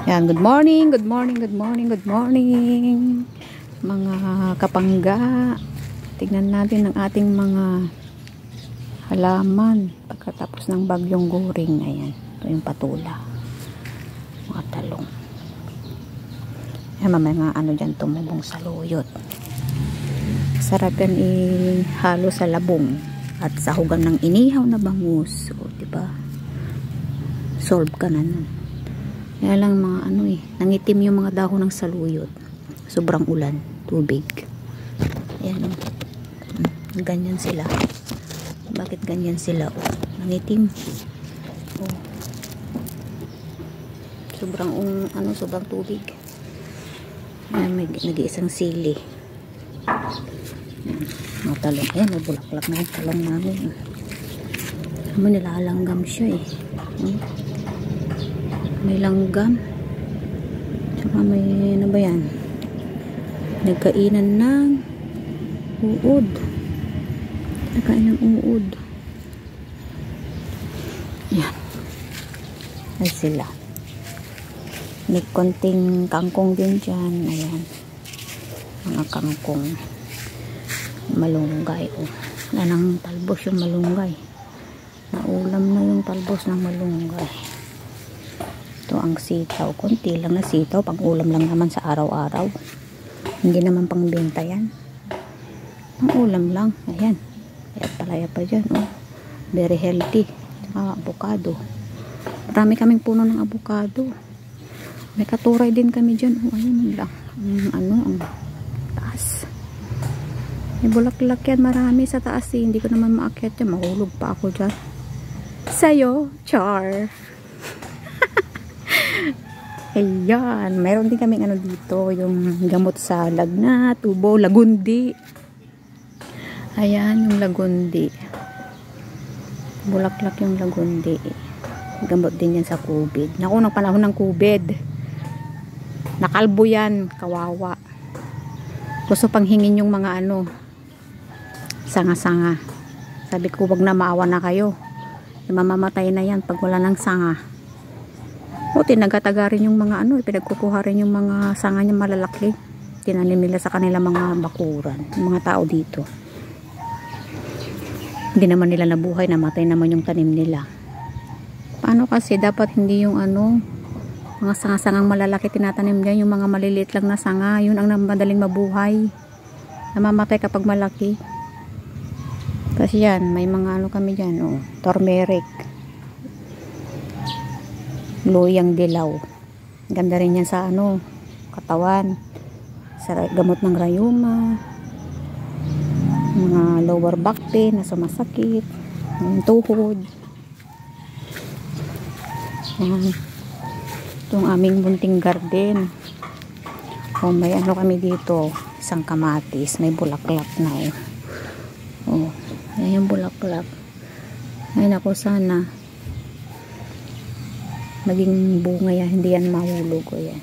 Yan, good morning, good morning, good morning, good morning. Mga kapangga, tignan natin ang ating mga halaman pagkatapos ng bagyong Goring. Ayan, ito yung patula. Mga talong. Yan, mga ano dyan tumubong sa luyot. Sarap yan ihalo sa labong at sahugan ng inihaw na bangus. O, diba? Solve ka na nun. Kaya lang mga ano nangitim yung mga dahon ng saluyot. Sobrang ulan, tubig. Ayan o. Ganyan sila. Bakit ganyan sila? O, nangitim. O. Sobrang tubig. Ayan, may nag-iisang sili. Mga talong. Ayan, may bulaklak na yung talong namin. Nilalanggam siya may langgam tsaka may ano ba yan, nagkainan ng uod, yan ay sila. May konting kangkong din dyan. Ayan, mga kangkong, malunggay. Nanang talbos yung malunggay, naulam na yung talbos ng malunggay. Ito ang sitaw, konti lang na sitaw, pang ulam lang naman sa araw-araw, hindi naman pang benta yan, pang ulam lang. Ayan, palaya pa dyan, very healthy. Avocado, marami kaming puno ng avocado, may katuray din kami dyan. Ayun lang, ang taas, may bulaklak yan, marami sa taas hindi ko naman maakyat yan, mahulog pa ako dyan sa'yo, char. Ayan, mayroon din kaming dito, yung gamot sa lagnat, tubo, lagundi. Ayan, yung lagundi. Bulaklak yung lagundi. Gamot din yan sa COVID. Naku, ng panahon ng COVID. Nakalbo yan, kawawa. Gusto pang hingin yung mga sanga-sanga. Sabi ko, wag na, maawa na kayo. Mamamatay na yan pag wala ng sanga. O, tinagataga rin yung mga pinagkukuha rin yung mga sanga niya malalaki. Tinanim nila sa kanila mga bakuran, yung mga tao dito. Hindi naman nila nabuhay, namatay naman yung tanim nila. Paano kasi dapat hindi yung mga sanga-sangang malalaki tinatanim dyan, yung mga maliliit lang na sanga, yun ang madaling mabuhay. Namamatay kapag malaki. Kasi yan, may mga kami dyan, turmeric, luyang dilaw. Ganda rin yan sa katawan. Sa gamot ng rayuma, mga lower back pain na sumasakit, tuhod. Yan. Itong aming bunting garden. May kami dito, isang kamatis, may bulaklak na yan yung bulaklak. Ayun ako, sana maging bunga yan, hindi yan mahulog. Yan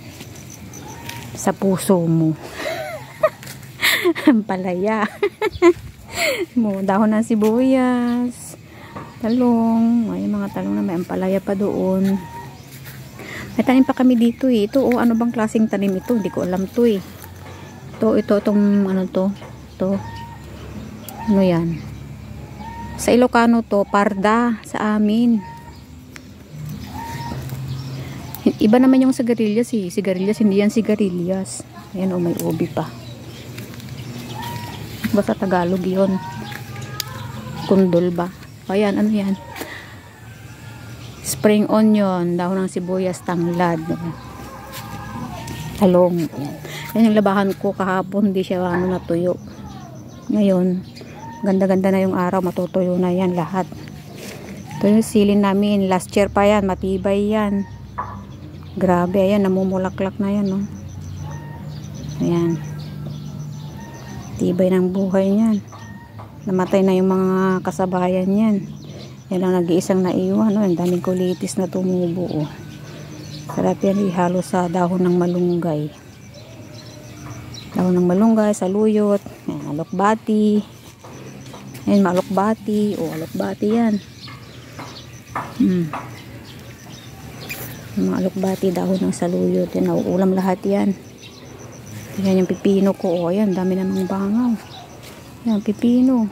sa puso mo. Ang palaya. Dahon ng sibuyas, talong. Ay, mga talong na may ampalaya pa doon. May tanim pa kami dito ito ano bang klaseng tanim ito, hindi ko alam to itong ano yan, sa Ilocano to, parda sa amin. Iba naman yung sigarilyas sigarilyas, hindi yan sigarilyas. Ayan may ubi pa. Basta Tagalog yun, kundol ba? Ayan, yan, spring onion, dahon ng sibuyas, tanglad, talong. Ayan yung labahan ko kahapon, hindi siya natuyo. Ngayon ganda-ganda na yung araw, matutuyo na yan lahat. Ito yung silin namin, last year pa yan, matibay yan. Grabe, ayan, namumulaklak na yan, ayan, tibay ng buhay niyan. Namatay na yung mga kasabayan yan. Yan lang nag-iisang naiwan, ang daming kulitis na tumubo. Sarap yan ihalo sa dahon ng malunggay. Dahon ng malunggay, saluyot, alokbati. Ayan, alokbati. Alokbati yan. Yung mga alokbati, dahon ng saluyot. Yan, nauulam lahat yan. Yan yung pipino ko. O, ayan, dami namang bangaw. Yan, pipino.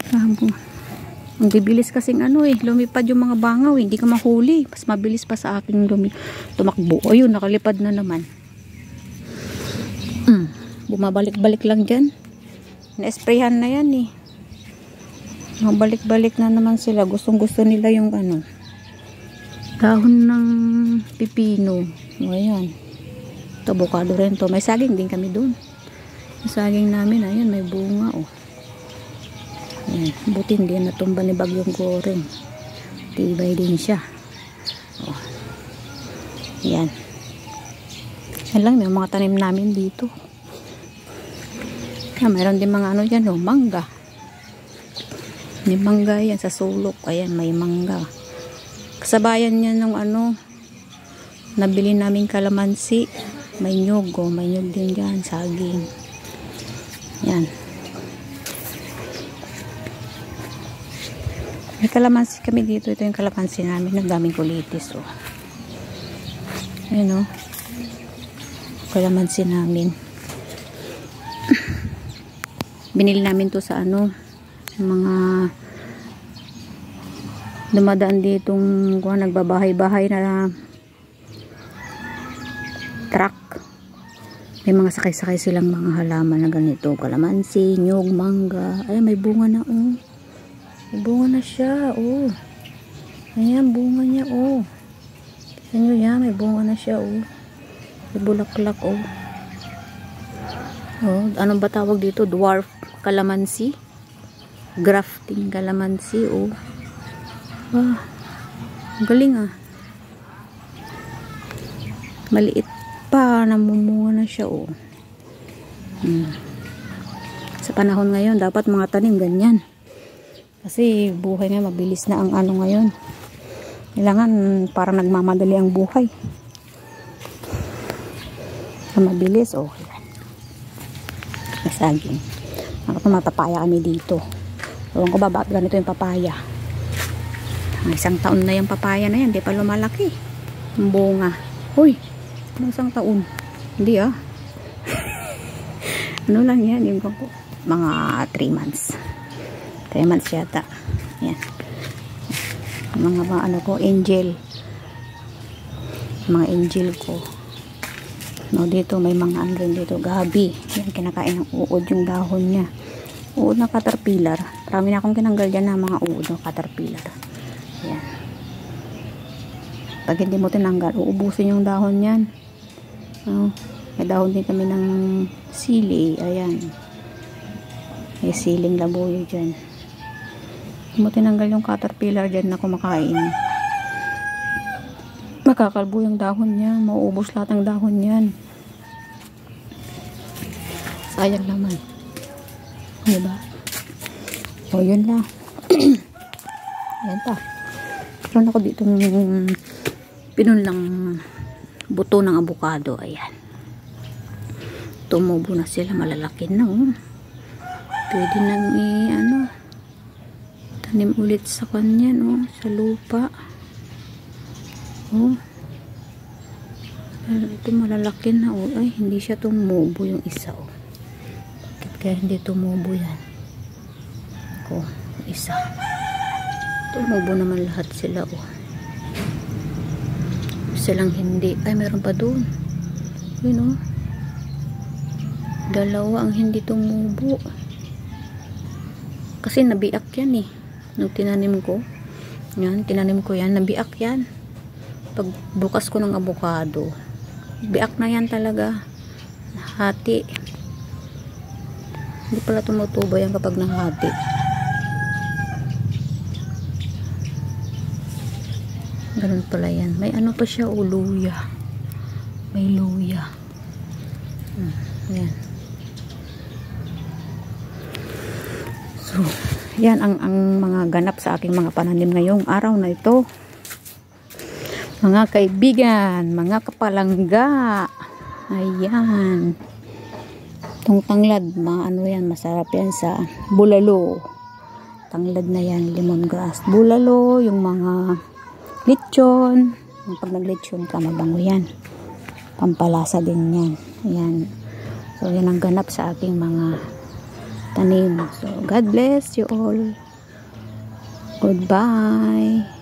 Ang bibilis kasing lumipad yung mga bangaw. Hindi ka mahuli. Mas mabilis pa sa akin tumakbo. Ayun, nakalipad na naman. Bumabalik-balik lang dyan. Na-sprayhan na yan eh. Mabalik-balik na naman sila. Gustong-gusto nila yung dahon ng pipino. O, ayan. Ito, avocado rin to. May saging din kami dun. Yung saging namin, ayan, may bunga, oh. Ayan, buti hindi natumba ni Bagyong Goreng. Tibay din siya. Oh. Ayan. Ayan lang, may mga tanim namin dito. Ayan, mayroon din mga dyan, mangga. May mangga yan sa sulok. Ayan, may mangga. Kasabayan niya ng nabili namin kalamansi. May nyug, may nyug din dyan, saging. Yan. May kalamansi kami dito. Ito yung kalamansi namin. Ang daming kulitis, oh. Ayan, oh. Kalamansi namin. Binili namin to sa mga dumadaan ditong nagbabahay-bahay na truck. May mga sakay-sakay silang mga halaman na ganito. Kalamansi, nyug, mangga. Ay, may bunga na, oh. May bunga na siya, oh. Ayan, bunga niya, oh. Kita nyo yan, may bunga na siya, oh. May bulaklak, oh. Oh, ano ba tawag dito? Dwarf kalamansi. Grafting kalamansi, oh. Ah, galing, ah. Maliit pa, namumunga na siya, oh. Sa panahon ngayon, dapat mga tanim ganyan. Kasi buhay nga, mabilis na ang ngayon. Kailangan parang nagmamadali ang buhay. Mabilis, oh. Saging. Matapaya kami dito. Ewan ko ba bakit ganito yung papaya. Isang taon na yung papaya na yan. Di pa lumalaki. Ang bunga. Uy! Isang taon. Hindi, ah. Ano lang yan? Yung mga 3 months. 3 months yata. Yan. Mga ko, angel. Mga angel ko. No, dito may mga rin dito. Gabi. Yan, kinakain ng uod yung dahon niya. Uod na caterpillar. Marami na akong kinanggal dyan ng mga uod ng caterpillar. Yan. Pag hindi mo tinanggal, uubusin yung dahon yan. May dahon din kami ng sili. Ayan. May siling labuyo dyan. Hindi mo tinanggal yung caterpillar dyan na kumakain. Makakalbo yung dahon niya. Mauubos lahat ng dahon yan. Sayang naman. Diba? O, yun lang. Ayan pa. Meron ako dito pinunlang buto ng avocado. Ayan. Tumubo na sila. Malalaki na, oh. Pwede nang tanim ulit sa kanya, no? Sa lupa. Oh. Ito malalaki na, oh. Ay, hindi siya tumubo yung isa, oh. Bakit kaya hindi tumubo yan? Oh, isa. Tumubo naman lahat sila, oh. Silang hindi. Ay, meron pa doon. Yun, oh. Dalawa ang hindi tumubo. Kasi nabiak yan, eh. Nung tinanim ko. Yan, tinanim ko yan. Nabiak yan. Pag bukas ko ng avocado, biak na yan talaga. Hati. Hindi pala tumutubo yan kapag nahati. Ganun pala yan. May pa siya, luya. May luya. Yan. So, yan ang mga ganap sa aking mga pananim ngayong araw na ito. Mga kaibigan, mga kapalangga. Ayan. Itong tanglad, yan, masarap yan sa bulalo. Tanglad na yan, lemongrass. Bulalo, yung mga lechon, Pag naglechon ka, mabango yan. Pampalasa din yan. Ayan. So, yan ang ganap sa aking mga tanim. So, God bless you all. Goodbye.